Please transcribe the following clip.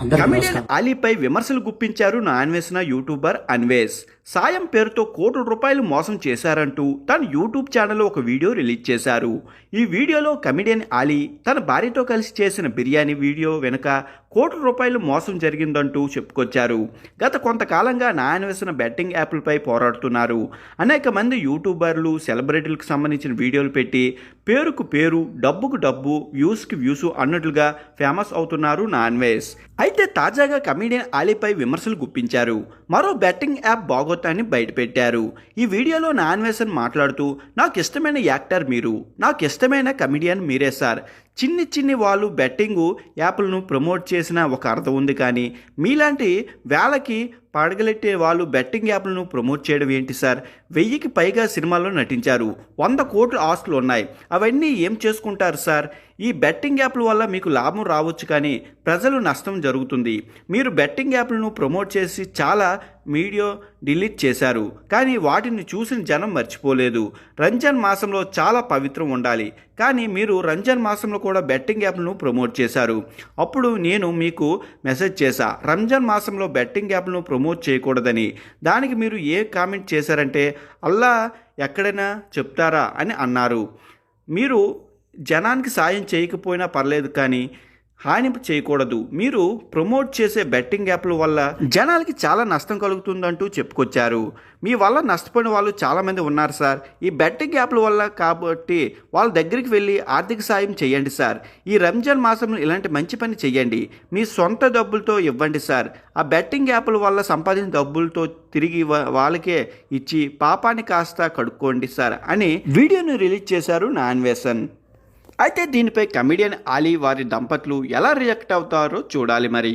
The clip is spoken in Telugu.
అందరికీ కమెడియన్ నమస్కారం. అలీపై విమర్శలు గుప్పించారు నా అన్వేషణ యూట్యూబర్ అన్వేష్. సాయం పేరుతో కోట్ల రూపాయలు మోసం చేశారంటూ తన యూట్యూబ్ ఛానల్లో ఒక వీడియో రిలీజ్ చేశారు. ఈ వీడియోలో కమెడియన్ అలీ తన భార్యతో కలిసి చేసిన బిర్యానీ వీడియో వెనుక కోట్ల రూపాయలు మోసం జరిగిందంటూ చెప్పుకొచ్చారు. గత కొంతకాలంగా నా అన్వేషణ బెట్టింగ్ యాప్లపై పోరాడుతున్నారు. అనేక మంది యూట్యూబర్లు సెలబ్రిటీలకు సంబంధించిన వీడియోలు పెట్టి పేరుకు పేరు, డబ్బుకు డబ్బు, వ్యూస్కి వ్యూస్ అన్నట్లుగా ఫేమస్ అవుతున్నారు నా అన్వేష్. అయితే తాజాగా కమెడియన్ అలీపై విమర్శలు గుప్పించారు. మరో బెట్టింగ్ యాప్ బాగోతాన్ని బయటపెట్టారు. ఈ వీడియోలో నా అన్వేషణ మాట్లాడుతూ, నాకు ఇష్టమైన యాక్టర్ మీరు, నాకు ఇష్టమైన కమెడియన్ మీరే సార్. చిన్ని వాళ్ళు బెట్టింగ్ యాప్లను ప్రమోట్ చేసిన ఒక అర్థం ఉంది, కానీ మీలాంటి వేలకి పడగలెట్టే వాళ్ళు బెట్టింగ్ యాప్లను ప్రమోట్ చేయడం ఏంటి సార్? 1000కి పైగా సినిమాల్లో నటించారు, 100 కోట్ల ఆస్తులు ఉన్నాయి, అవన్నీ ఏం చేసుకుంటారు సార్? ఈ బెట్టింగ్ యాప్ల వల్ల మీకు లాభం రావచ్చు, కానీ ప్రజలు నష్టం జరుగుతుంది. మీరు బెట్టింగ్ యాప్లను ప్రమోట్ చేసి చాలా వీడియో డిలీట్ చేశారు, కానీ వాటిని చూసిన జనం మర్చిపోలేదు. రంజాన్ మాసంలో చాలా పవిత్రం ఉండాలి, కానీ మీరు రంజాన్ మాసంలో కూడా బెట్టింగ్ యాప్లను ప్రమోట్ చేశారు. అప్పుడు నేను మీకు మెసేజ్ చేశా, రంజాన్ మాసంలో బెట్టింగ్ యాప్లను ప్రమోట్ చేయకూడదని. దానికి మీరు ఏ కామెంట్ చేశారంటే, అల్లా ఎక్కడైనా చెప్తారా అని అన్నారు. మీరు జనానికి సాయం చేయకపోయినా పర్లేదు, కానీ హాని చేయకూడదు. మీరు ప్రమోట్ చేసే బెట్టింగ్ యాప్ల వల్ల జనాలకి చాలా నష్టం కలుగుతుందంటూ చెప్పుకొచ్చారు. మీ వల్ల నష్టపోయిన వాళ్ళు చాలామంది ఉన్నారు సార్. ఈ బెట్టింగ్ యాప్ల వల్ల కాబట్టి వాళ్ళ దగ్గరికి వెళ్ళి ఆర్థిక సాయం చేయండి సార్. ఈ రంజాన్ మాసంలో ఇలాంటి మంచి పని చేయండి. మీ సొంత డబ్బులతో ఇవ్వండి సార్. ఆ బెట్టింగ్ యాప్ల వల్ల సంపాదించిన డబ్బులతో తిరిగి వాళ్ళకే ఇచ్చి పాపాన్ని కాస్త కడుక్కోండి సార్ అని వీడియోను రిలీజ్ చేశారు నా అన్వేషణ్. అయితే దీనిపై కమెడియన్ అలీ వారి దంపతులు ఎలా రియాక్ట్ అవుతారో చూడాలి మరి.